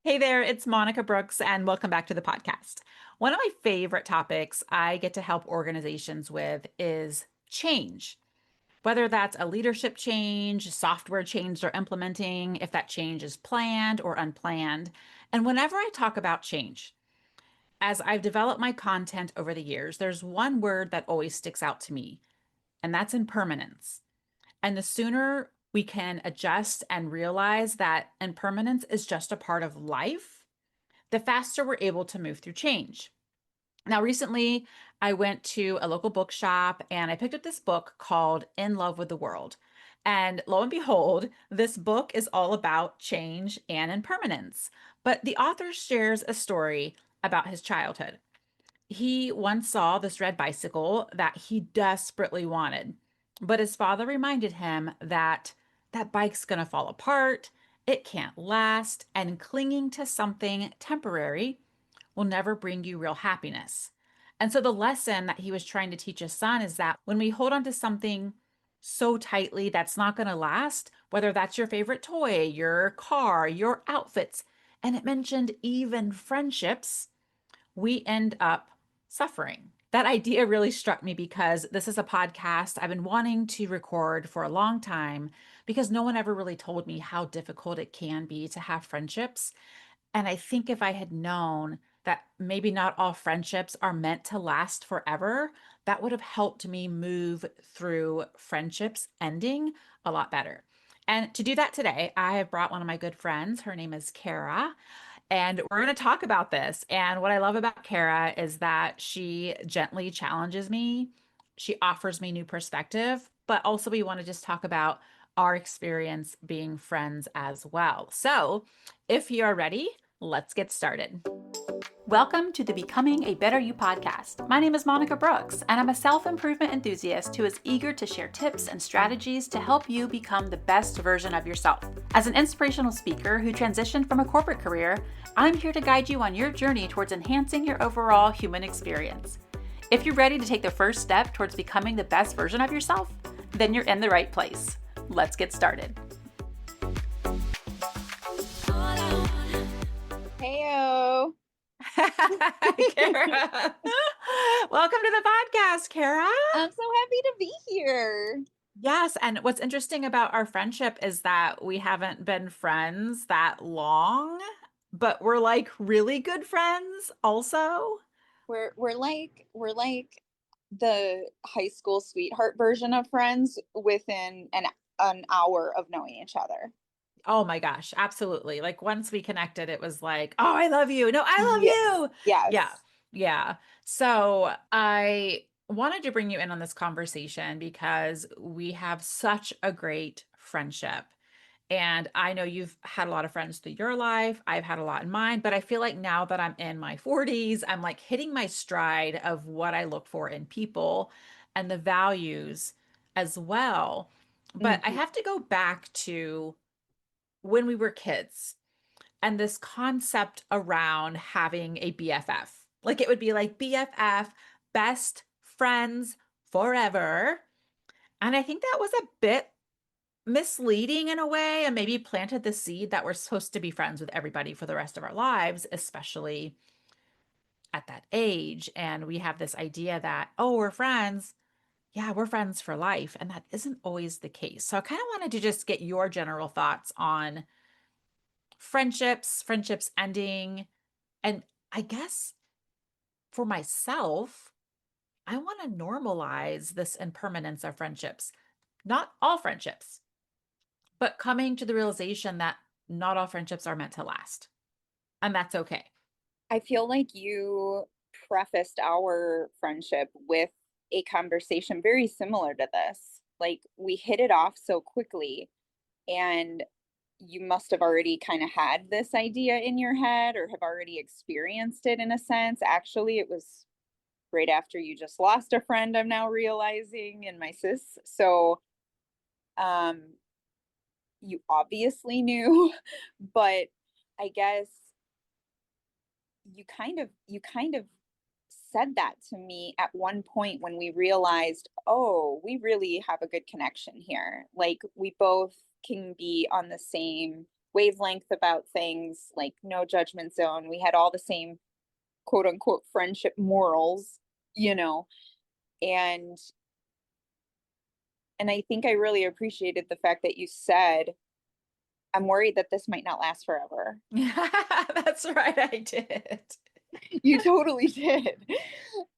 Hey there, it's Monica Brooks, and welcome back to the podcast. One of my favorite topics I get to help organizations with is change, whether that's a leadership change, software change they're implementing, if that change is planned or unplanned. And whenever I talk about change, as I've developed my content over the years, there's one word that always sticks out to me, and that's impermanence. And the sooner we can adjust and realize that impermanence is just a part of life, the faster we're able to move through change. Now, recently, I went to a local bookshop and I picked up this book called In Love with the World. And lo and behold, this book is all about change and impermanence. But the author shares a story about his childhood. He once saw this red bicycle that he desperately wanted, but his father reminded him that that bike's going to fall apart, it can't last, and clinging to something temporary will never bring you real happiness. And so the lesson that he was trying to teach his son is that when we hold on to something so tightly that's not going to last, whether that's your favorite toy, your car, your outfits, and it mentioned even friendships, we end up suffering. That idea really struck me because this is a podcast I've been wanting to record for a long time because no one ever really told me how difficult it can be to have friendships. And I think if I had known that maybe not all friendships are meant to last forever, that would have helped me move through friendships ending a lot better. And to do that today, I have brought one of my good friends. Her name is Kara. And we're going to talk about this. And what I love about Kara is that she gently challenges me. She offers me new perspective, but also we want to just talk about our experience being friends as well. So, if you are ready, let's get started. Welcome to the Becoming a Better You podcast. My name is Monica Brooks, and I'm a self improvement enthusiast who is eager to share tips and strategies to help you become the best version of yourself. As an inspirational speaker who transitioned from a corporate career, I'm here to guide you on your journey towards enhancing your overall human experience. If you're ready to take the first step towards becoming the best version of yourself, then you're in the right place. Let's get started. Heyo. Kara. Welcome to the podcast, Kara. I'm so happy to be here. Yes, and what's interesting about our friendship is that we haven't been friends that long, but we're like really good friends also. We're like the high school sweetheart version of friends within an hour of knowing each other. Oh my gosh, absolutely. Like once we connected, it was like, oh, I love you. No, I love Yes. you. Yeah. Yes. Yeah. So I wanted to bring you in on this conversation because we have such a great friendship. And I know you've had a lot of friends through your life. I've had a lot in mine, but I feel like now that I'm in my 40s, I'm like hitting my stride of what I look for in people and the values as well. But I Mhm. have to go back to when we were kids and this concept around having a BFF. Like it would be like BFF, best friends forever. And I think that was a bit misleading in a way and maybe planted the seed that we're supposed to be friends with everybody for the rest of our lives, especially at that age. And we have this idea that, oh, we're friends. Yeah, we're friends for life. And that isn't always the case. So I kind of wanted to just get your general thoughts on friendships ending. And I guess for myself, I want to normalize this impermanence of friendships. Not all friendships, but coming to the realization that not all friendships are meant to last. And that's okay. I feel like you prefaced our friendship with a conversation very similar to this. Like we hit it off so quickly, and you must have already kind of had this idea in your head or have already experienced it in a sense. Actually, it was right after you just lost a friend, I'm now realizing, and my sis. So, um, you obviously knew, but I guess you kind of said that to me at one point when we realized, oh, we really have a good connection here. Like we both can be on the same wavelength about things, like no judgment zone. We had all the same quote unquote friendship morals, you know, and and I think I really appreciated the fact that you said, I'm worried that this might not last forever. That's right, I did. You totally did.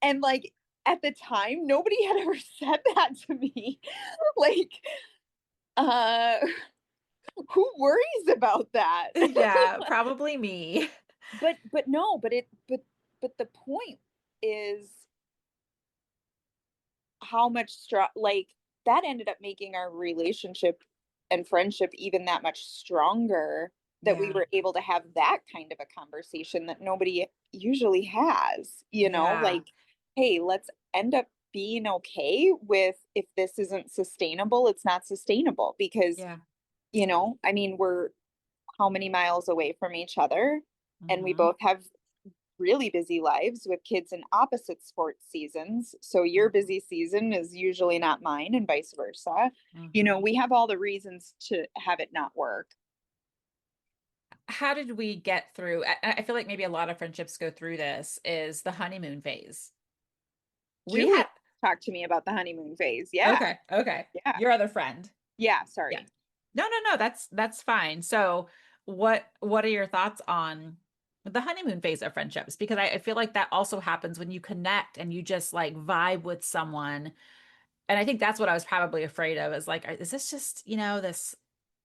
And like at the time, nobody had ever said that to me. Like, uh, who worries about that? Yeah, probably me. But no, but the point is how much like that ended up making our relationship and friendship even that much stronger, that we Yeah, were able to have that kind of a conversation that nobody usually has, yeah, like, hey, let's end up being okay with, if this isn't sustainable, it's not sustainable, because yeah. I mean, we're how many miles away from each other, and we Mhm, both have really busy lives with kids in opposite sports seasons. So your mhm, busy season is usually not mine, and vice versa. mhm. We have all the reasons to have it not work. How did we get through I feel like maybe a lot of friendships go through this, is the honeymoon phase. We Julie had talked to me about the honeymoon phase. Yeah. Okay, okay. Yeah. Your other friend. Yeah. Yeah. Sorry. No, no, no, that's fine. So, what are your thoughts on the honeymoon phase of friendships? Because I feel like that also happens when you connect and you just like vibe with someone. And I think that's what I was probably afraid of, is like, is this just, this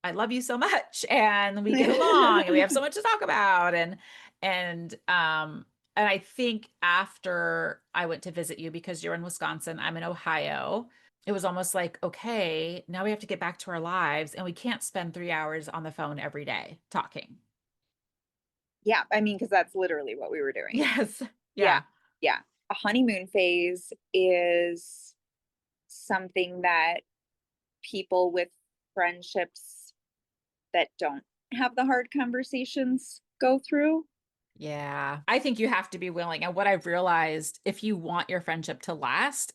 I love you so much and we get along and we have so much to talk about, and I think after I went to visit you, because you're in Wisconsin, I'm in Ohio, it was almost like, okay, now we have to get back to our lives and we can't spend 3 hours on the phone every day talking. Yeah. I mean, because that's literally what we were doing. Yes. Yeah. Yeah. Yeah. A honeymoon phase is something that people with friendships that don't have the hard conversations go through. Yeah. I think you have to be willing. And what I've realized, if you want your friendship to last,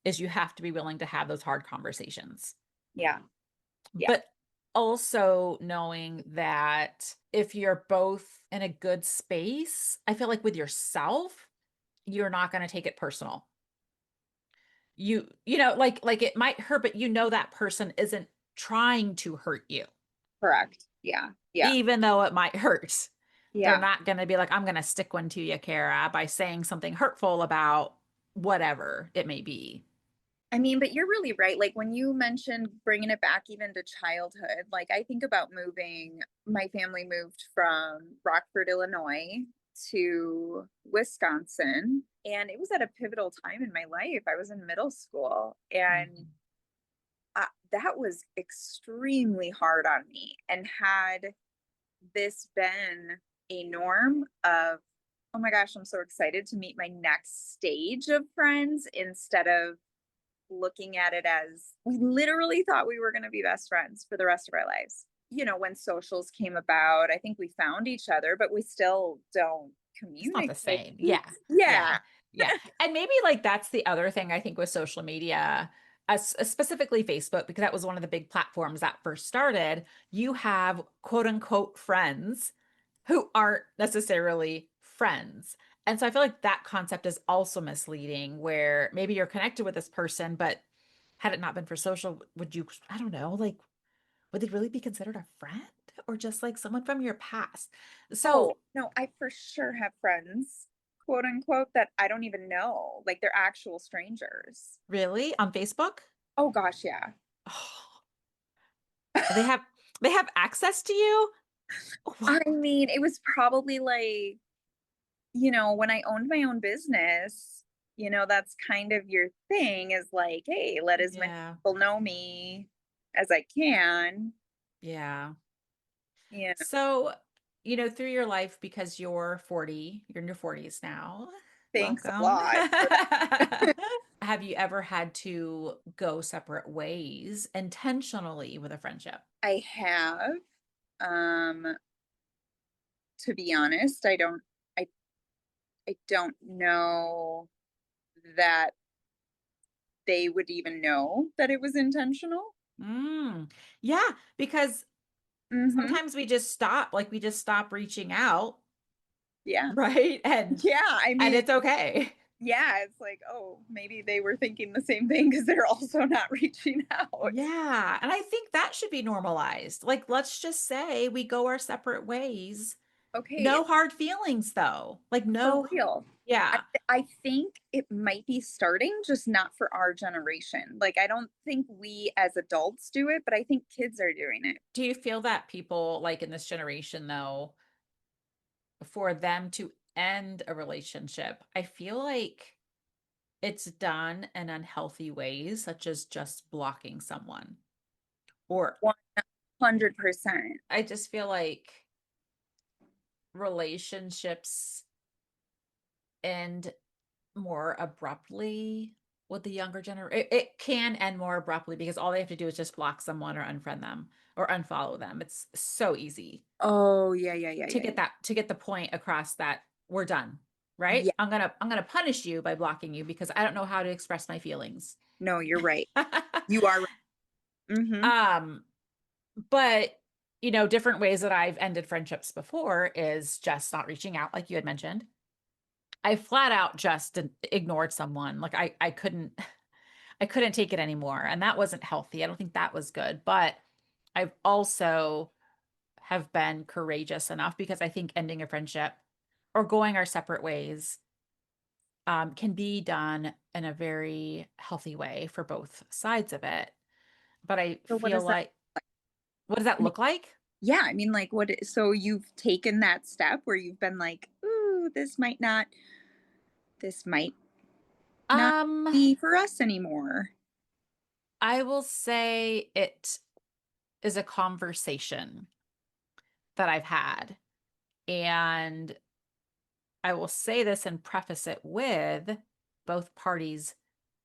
is you have to be willing to have those hard conversations. Yeah. Yeah. But also knowing that if you're both in a good space, I feel like with yourself, you're not going to take it personal. Like it might hurt, but that person isn't trying to hurt you, Correct. Yeah. Yeah. even though it might hurt. They're Yeah. not going to be like, I'm going to stick one to you, Kara, by saying something hurtful about whatever it may be. I mean, but you're really right. Like when you mentioned bringing it back even to childhood, like I think about moving, my family moved from Rockford, Illinois to Wisconsin. And it was at a pivotal time in my life. I was in middle school, and Mhm. that was extremely hard on me. And had this been a norm of, oh my gosh, I'm so excited to meet my next stage of friends, instead of looking at it as, we literally thought we were going to be best friends for the rest of our lives. When socials came about, I think we found each other, but we still don't It's not the communicate. same. Yeah. Yeah. Yeah. Yeah. And maybe like that's the other thing I think with social media, specifically Facebook, because that was one of the big platforms that first started. You have quote unquote friends who aren't necessarily friends. And so I feel like that concept is also misleading, where maybe you're connected with this person, but had it not been for social, would you, I don't know, like, would they really be considered a friend or just like someone from your past? Oh, So, no, I for sure have friends, quote unquote, that I don't even know. Like they're actual strangers. really, on Facebook? Oh gosh, yeah. Oh, they have they have access to you? What? I mean, it was probably like, when I owned my own business, that's kind of your thing, is like, hey, let as many Yeah. people know me as I can. Yeah. Yeah. So, through your life, because you're in your 40s now. Thanks a Welcome. lot. Have you ever had to go separate ways intentionally with a friendship? I have, um, to be honest, I, I don't know that they would even know that it was intentional. Mm. Yeah, because Mhm. Sometimes we just stop, like we just stop reaching out, Yeah. right? Yeah, I And mean, it's okay. yeah, it's like, "Oh, maybe they were thinking the same thing because 'cause they're also not reaching out." Yeah, and I think that should be normalized. Like, let's just say we go our separate ways. Okay, No hard feelings, though. Like, for no, real. I yeah. I think it might be starting, just not for our generation. Like, I don't think we as adults do it, but I think kids are doing it. Do you feel that people, like in this generation, though, for them to end a relationship, I feel like it's done in unhealthy ways, such as just blocking someone. Or 100%. I just feel like relationships end more abruptly with the younger generation. It can end more abruptly because all they have to do is just block someone or unfriend them or unfollow them. It's so easy Oh, yeah, yeah, yeah, to yeah, get yeah. that to get the point across that we're done, right? Yeah, I'm gonna punish you by blocking you because I don't know how to express my feelings. no, you're right. You are right. Mhm. um, but different ways that I've ended friendships before is just not reaching out, like you had mentioned. I flat out just ignored someone. Like I couldn't I couldn't take it anymore, and that wasn't healthy. I don't think that was good, but I've also have been courageous enough because I think ending a friendship or going our separate ways can be done in a very healthy way for both sides of it. But I So what feel does that like, what does that mean? look like? Yeah, I mean, like, so you've taken that step where you've been like, "Ooh, this might not Um, be for us anymore." I will say it is a conversation that I've had. And I will say this and preface it with both parties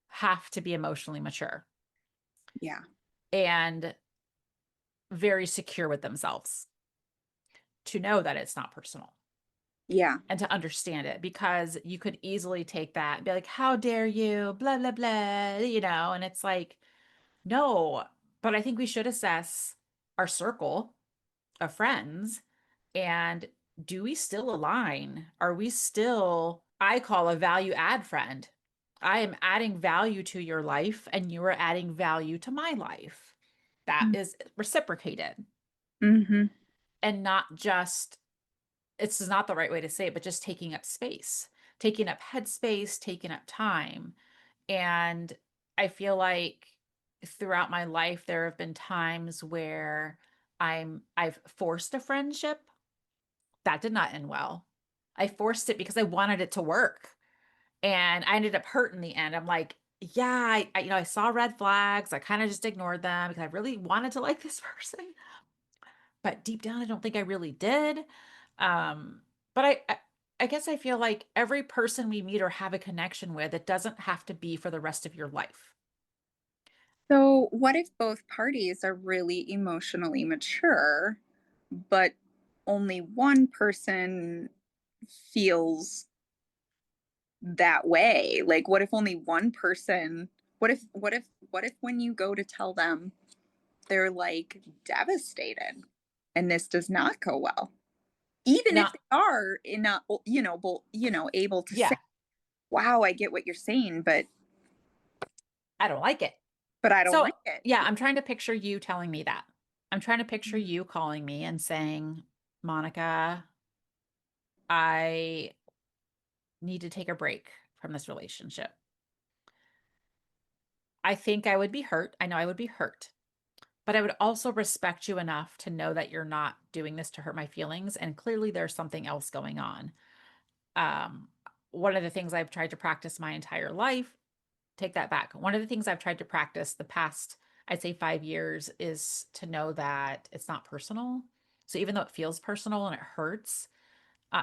have to be emotionally mature Yeah. and very secure with themselves to know that it's not personal Yeah. and to understand it because you could easily take that and be like, how dare you, blah, blah, blah, and it's like, no, but I think we should assess our circle of friends and do we still align? Are we still, I call a value add friend? I am adding value to your life and you are adding value to my life. That is reciprocated Mm-hmm. and not just, it's not the right way to say it, but just taking up space, taking up headspace, taking up time. And I feel like throughout my life, there have been times where I've forced a friendship that did not end well. I forced it because I wanted it to work. And I ended up hurt in the end. I'm like, yeah, I saw red flags. I kind of just ignored them because I really wanted to like this person. But deep down, I don't think I really did. Um, but I guess I feel like every person we meet or have a connection with, it doesn't have to be for the rest of your life. So, what if both parties are really emotionally mature, but only one person feels that way? Like, what if only one person, what if when you go to tell them, they're like devastated and this does not go well? Even if Not, they are in a, able to say, yeah, "Wow, I get what you're saying, I don't like it. but I don't So, like it." yeah, I'm trying to picture you telling me that. I'm trying to picture you calling me and saying, Monica, I need to take a break from this relationship. I think I would be hurt. I know I would be hurt, but I would also respect you enough to know that you're not doing this to hurt my feelings. And clearly there's something else going on. Um, One of the things I've tried to practice my entire life, take that back. One of the things I've tried to practice the past, I'd say 5 years, is to know that it's not personal. So even though it feels personal and it hurts,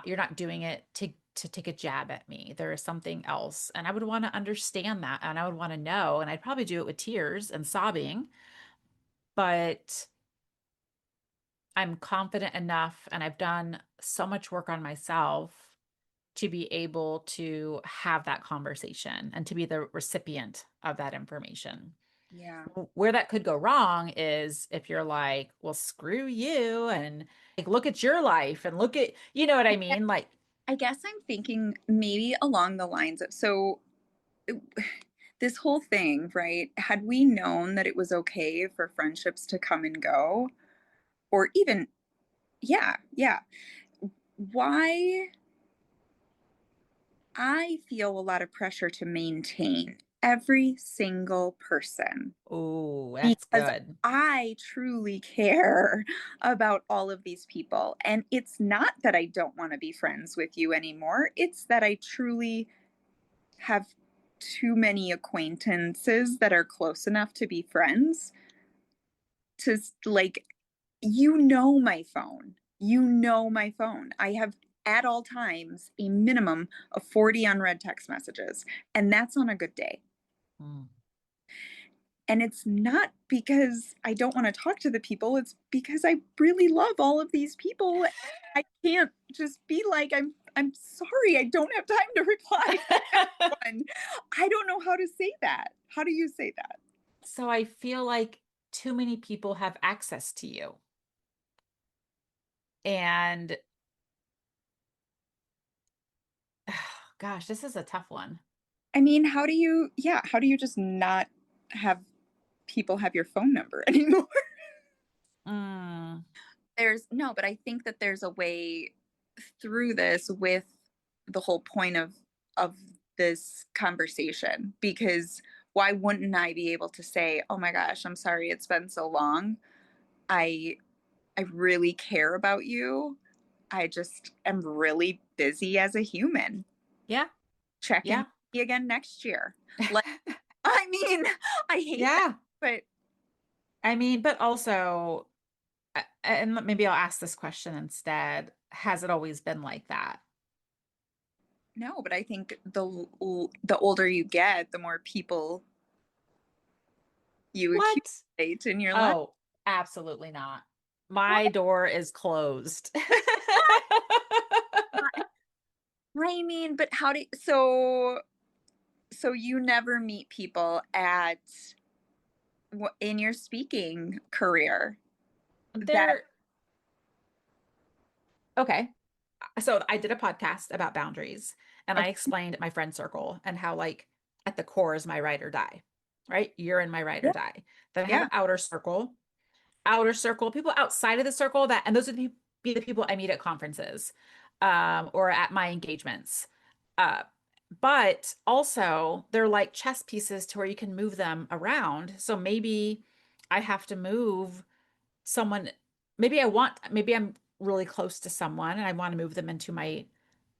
you're not doing it to take a jab at me. There is something else, and I would want to understand that, and I would want to know, and I'd probably do it with tears and sobbing, but I'm confident enough, and I've done so much work on myself to be able to have that conversation and to be the recipient of that information. Yeah. Where that could go wrong is if you're like, well, screw you, and like look at your life and look at, you know what I Yeah, mean? Like, I guess I'm thinking maybe along the lines of, so this whole thing, right? Had we known that it was okay for friendships to come and go, or even, yeah, yeah, why I feel a lot of pressure to maintain every single person oh, that's because good. I truly care about all of these people. And it's not that I don't want to be friends with you anymore, it's that I truly have too many acquaintances that are close enough to be friends to like, my phone. My phone. I have at all times a minimum of 40 unread text messages, and that's on a good day. Mm. And it's not because I don't want to talk to the people, it's because I really love all of these people. I can't just be like, I'm sorry, I don't have time to reply to everyone. I don't know how to say that. How do you say that? So I feel like too many people have access to you. And gosh, this is a tough one. I mean, how do you just not have people have your phone number anymore? Mm, There's no, but I think that there's a way through this with the whole point of this conversation, because why wouldn't I be able to say, "Oh my gosh, I'm sorry it's been so long. I I really care about you. I just am really busy as a human. yeah, Check in with yeah, me again next year." Like, I mean, I hate that, yeah. but I mean, but also, and maybe I'll ask this question instead. Has it always been like that? no, but I think the older you get, the more people you What? accumulate in your life. Oh, absolutely not. What? My door is closed. I mean, but how do so you never meet people at in your speaking career that There, okay. So I did a podcast about boundaries and I okay, explained my friend circle and how like at the core is my ride or die, right? You're in my ride or yeah, die. Then I have yeah, an outer circle, people outside of the circle that, and those would be the people I meet at conferences, or at my engagements. Uh, but also they're like chess pieces to where you can move them around. So maybe I have to move someone, maybe I'm really close to someone and I want to move them into my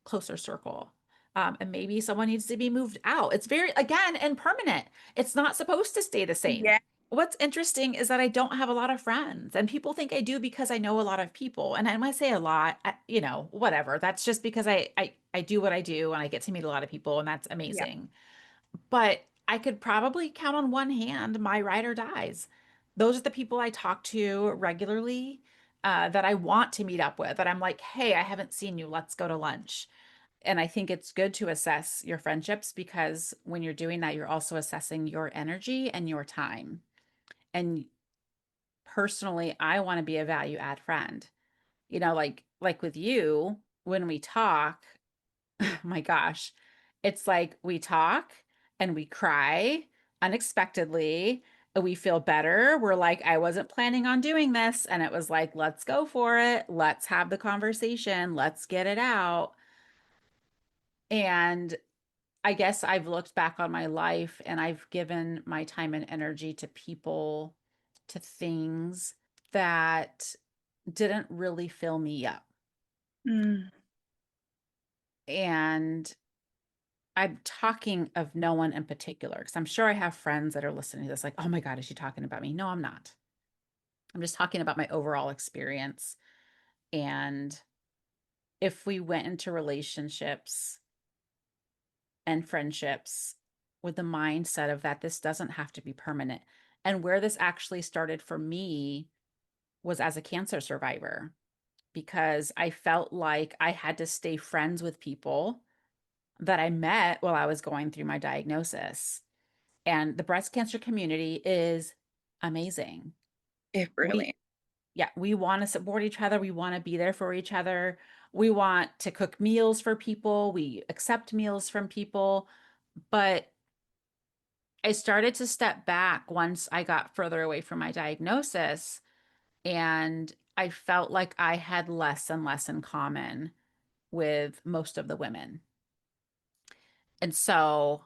closer circle. And maybe someone needs to be moved out. It's very, again, impermanent. It's not supposed to stay the same. yeah, What's interesting is that I don't have a lot of friends, and people think I do because I know a lot of people. And when I say a lot, whatever. That's just because I do what I do and I get to meet a lot of people, and that's yeah. amazing. But I could probably count on one hand my ride or dies. Those are the people I talk to regularly, that I want to meet up with, that I'm like, hey, I haven't seen you. Let's go to lunch. And I think it's good to assess your friendships because when you're doing that, you're also assessing your energy and your time. And personally, I want to be a value add friend. Like with you, when we talk, my gosh, it's like we talk and we cry unexpectedly. We feel better. We're like, I wasn't planning on doing this. And it was like, let's go for it. Let's have the conversation. Let's get it out. And I guess I've looked back on my life and I've given my time and energy to people, to things that didn't really fill me up. Mm, And I'm talking of no one in particular because I'm sure I have friends that are listening to this like, oh my God, is she talking about me? No, I'm not. I'm just talking about my overall experience. And if we went into relationships and friendships with the mindset of that this doesn't have to be permanent. And where this actually started for me was as a cancer survivor, because I felt like I had to stay friends with people that I met while I was going through my diagnosis. And the breast cancer community is amazing. It We really, Yeah, we want to support each other. We want to be there for each other. We want to cook meals for people. We accept meals from people. But I started to step back once I got further away from my diagnosis, and I felt like I had less and less in common with most of the women. And so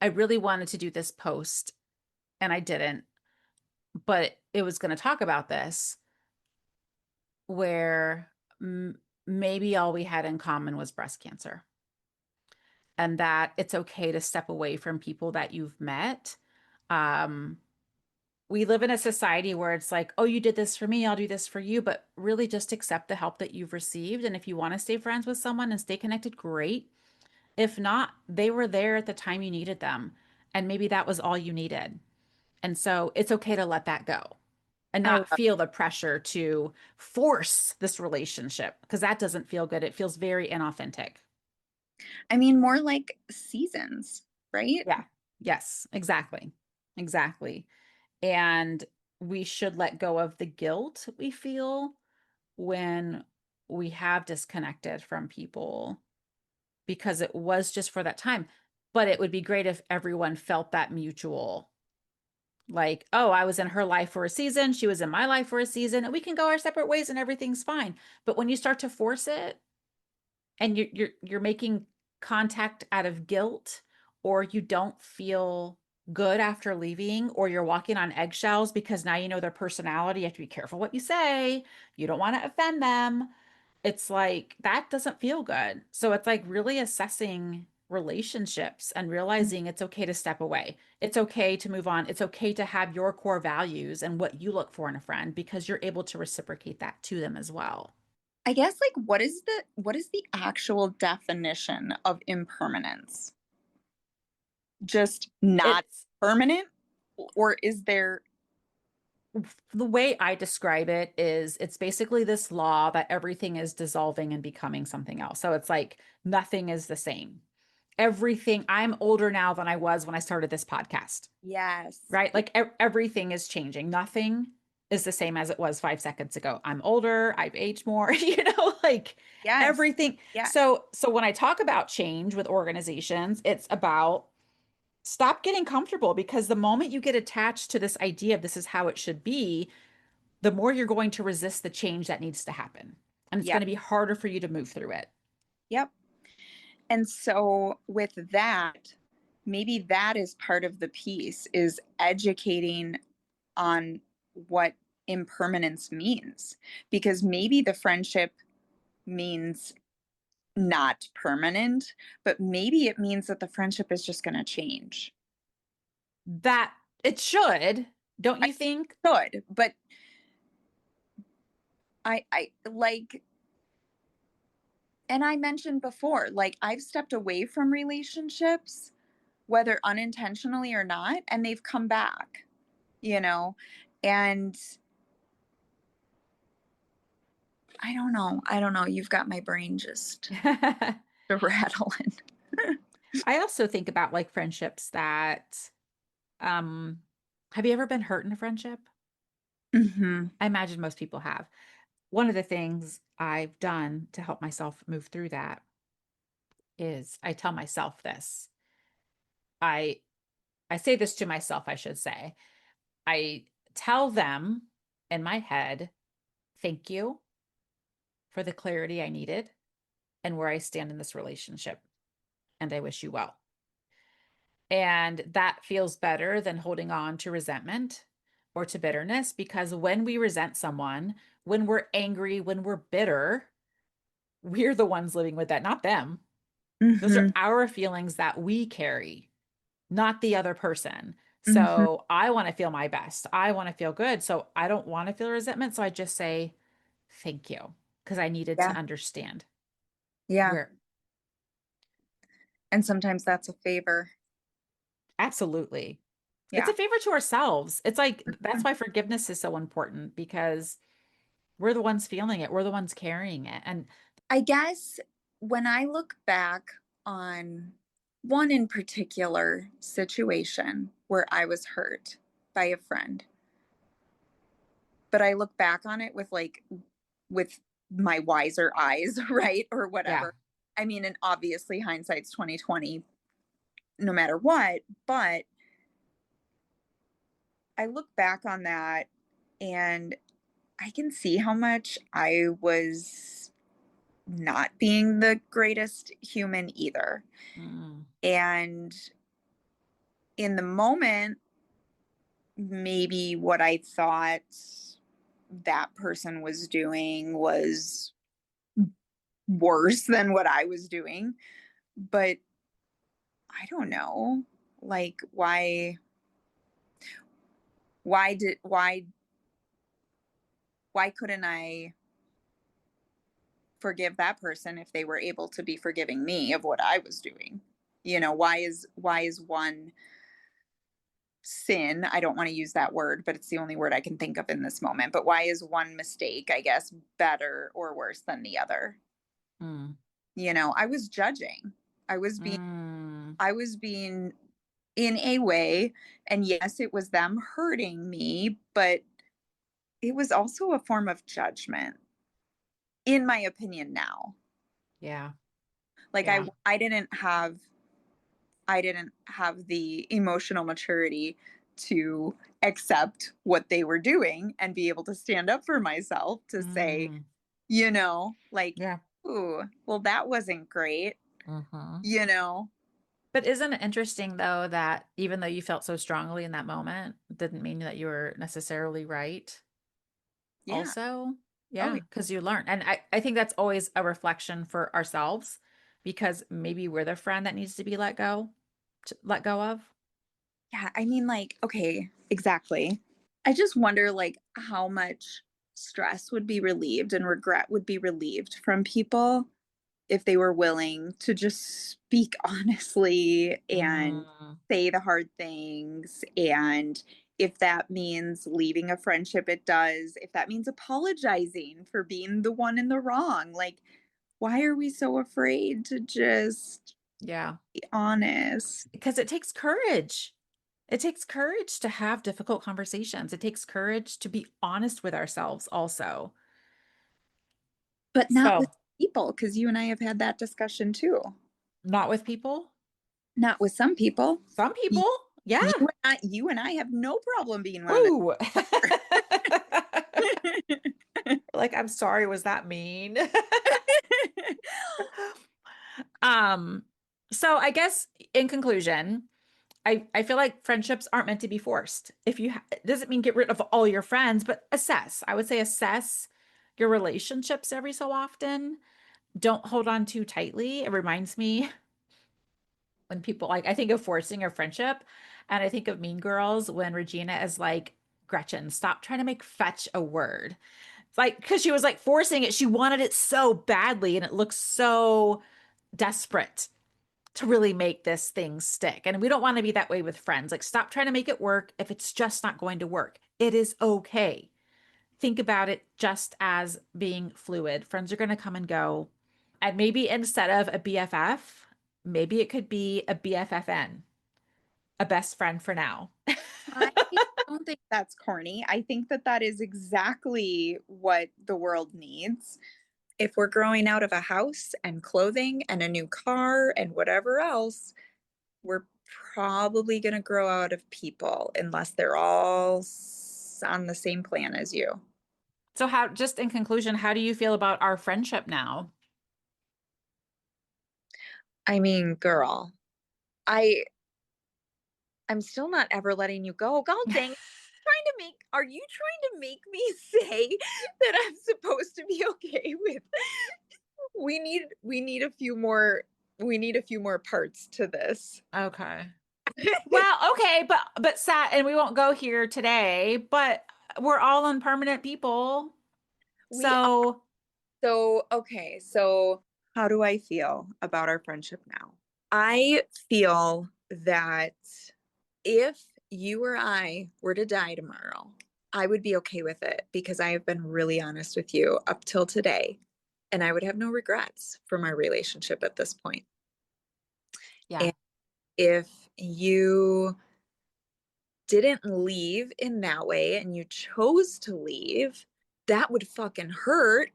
I really wanted to do this post, and I didn't, but it was going to talk about this where maybe all we had in common was breast cancer, and that it's okay to step away from people that you've met. Um, we live in a society where it's like, oh, you did this for me, I'll do this for you, but really just accept the help that you've received. And if you want to stay friends with someone and stay connected, great. If not, they were there at the time you needed them, and maybe that was all you needed. And so it's okay to let that go and I not love, feel the pressure to force this relationship because that doesn't feel good. It feels very inauthentic. I mean, more like seasons, right? Yeah. Yes, exactly. Exactly. And we should let go of the guilt we feel when we have disconnected from people because it was just for that time. But it would be great if everyone felt that mutual, like, oh, I was in her life for a season, she was in my life for a season, and we can go our separate ways and everything's fine. But when you start to force it and you're making contact out of guilt, or you don't feel good after leaving, or you're walking on eggshells because now you know their personality, you have to be careful what you say, you don't want to offend them. It's like that doesn't feel good. So it's like really assessing relationships and realizing it's okay to step away. It's okay to move on. It's okay to have your core values and what you look for in a friend because you're able to reciprocate that to them as well. I guess like what is the actual definition of impermanence? Just not It's permanent? Or is there the way I describe it is it's basically this law that everything is dissolving and becoming something else. So it's like nothing is the same. Everything, I'm older now than I was when I started this podcast, yes. right? Like everything is changing. Nothing is the same as it was 5 seconds ago. I'm older, I've aged more, like Yes. everything. Yes. So when I talk about change with organizations, it's about stop getting comfortable because the moment you get attached to this idea of this is how it should be, the more you're going to resist the change that needs to happen. And it's going Yep. to be harder for you to move through it. Yep. And so with that, maybe that is part of the piece is educating on what impermanence means because maybe the friendship means not permanent, but maybe it means that the friendship is just going to change. That it should, don't I you think? should, but I like, and I mentioned before, like I've stepped away from relationships, whether unintentionally or not, and they've come back, you know, and I don't know. I don't know. You've got my brain just I rattling. also think about like friendships that um have you ever been hurt in a friendship? Hmm. I imagine most people have. One of the things I've done to help myself move through that is I tell myself this. I I say this to myself, I should say. I tell them in my head, thank you for the clarity I needed and where I stand in this relationship, and I wish you well. And that feels better than holding on to resentment or to bitterness because when we resent someone, when we're angry, when we're bitter, we're the ones living with that, not them. Those are Hmm. our feelings that we carry, not the other person. Hmm. So I want to feel my best. I want to feel good. So I don't want to feel resentment. So I just say, thank you, because I needed to Yeah. understand Yeah. where And sometimes that's a favor. absolutely. It's Yeah. a favor to ourselves. It's like that's why forgiveness is so important because we're the ones feeling it, we're the ones carrying it. And I guess when I look back on one in particular situation where I was hurt by a friend, but I look back on it with with my wiser eyes, right? Or Yeah. whatever. I mean, and obviously hindsight's 2020 no matter what, but I look back on that and I can see how much I was not being the greatest human either. Mm, And in the moment, maybe what I thought that person was doing was worse than what I was doing. But I don't know. Like why did why couldn't I forgive that person if they were able to be forgiving me of what I was doing? You know, why is one sin, I don't want to use that word, but it's the only word I can think of in this moment. But why is one mistake, I guess, better or worse than the other? mm, You know, I was judging. I was being mm. I was being in a way, and yes, it was them hurting me, but it was also a form of judgment, in my opinion now. Yeah. Like Yeah. I didn't have the emotional maturity to accept what they were doing and be able to stand up for myself to say, Mm, like, yeah. ooh, well, that wasn't great, Hmm. you know? But isn't it interesting though that even though you felt so strongly in that moment, didn't mean that you were necessarily right Yeah. also? Oh, Yeah, because you learn. And I think that's always a reflection for ourselves because maybe we're the friend that needs to be let go of. yeah. I mean, like, okay, exactly. I just wonder, like, how much stress would be relieved and regret would be relieved from people if they were willing to just speak honestly and Mm, say the hard things. And if that means leaving a friendship, it does. If that means apologizing for being the one in the wrong, like, why are we so afraid to just yeah, be honest? because it takes courage. It takes courage to have difficult conversations. It takes courage to be honest with ourselves also. But not with So, people, because you and I have had that discussion too. not with people. Not with some people. Some Y- people, yeah. you and I have no problem being honest. Ooh. Like, I'm sorry, was that mean? Um, so I guess in conclusion, I feel like friendships aren't meant to be forced. It doesn't mean get rid of all your friends, but assess. I would say assess your relationships every so often. Don't hold on too tightly. It reminds me when people like I think of forcing a friendship, and I think of Mean Girls when Regina is like, Gretchen, stop trying to make fetch a word. It's like because she was like forcing it, she wanted it so badly, and it looks so desperate to really make this thing stick. And we don't want to be that way with friends. Like, stop trying to make it work if it's just not going to work. It is okay. Think about it just as being fluid. Friends are going to come and go. And maybe instead of a BFF, maybe it could be a BFFN, a best friend for now. I don't think that's corny. I think that that is exactly what the world needs. If we're growing out of a house and clothing and a new car and whatever else, we're probably going to grow out of people unless they're all on the same plan as you. So, how, just in conclusion, how do you feel about our friendship now? I mean, girl, I I'm still not ever letting you go. God dang it. Are you trying to make me say that I'm supposed to be okay with we need a few more we need a few more parts to this. Okay. Well, okay, but Sat, and we won't go here today, but we're all impermanent people. We So, So, okay, so how do I feel about our friendship now? I feel that if you or I were to die tomorrow, I would be okay with it because I have been really honest with you up till today, and I would have no regrets for my relationship at this point. And yeah. if you didn't leave in that way and you chose to leave, that would fucking hurt.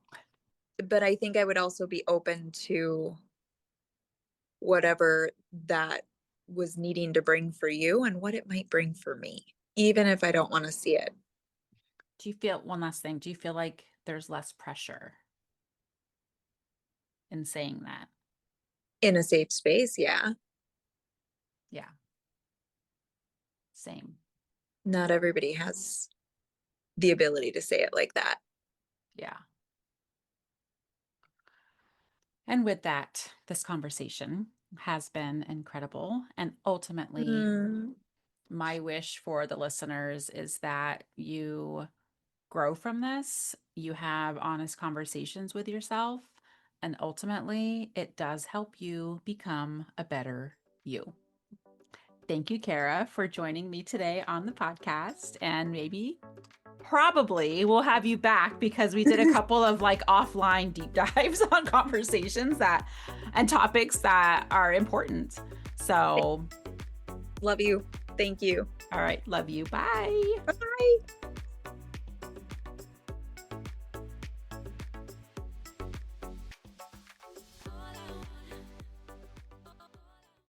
But I think I would also be open to whatever that was needing to bring for you and what it might bring for me, even if I don't want to see it. Do you feel, one last thing, do you feel like there's less pressure in saying that? In a safe space, yeah. Yeah, same. Not everybody has the ability to say it like that. Yeah. And with that, this conversation has been incredible. And ultimately, Mm, my wish for the listeners is that you grow from this, you have honest conversations with yourself, and ultimately, it does help you become a better you. Thank you, Kara, for joining me today on the podcast. And maybe, probably, we'll have you back because we did a couple of like offline deep dives on conversations that and topics that are important. So, love you. Thank you. all right, love you. Bye. Bye.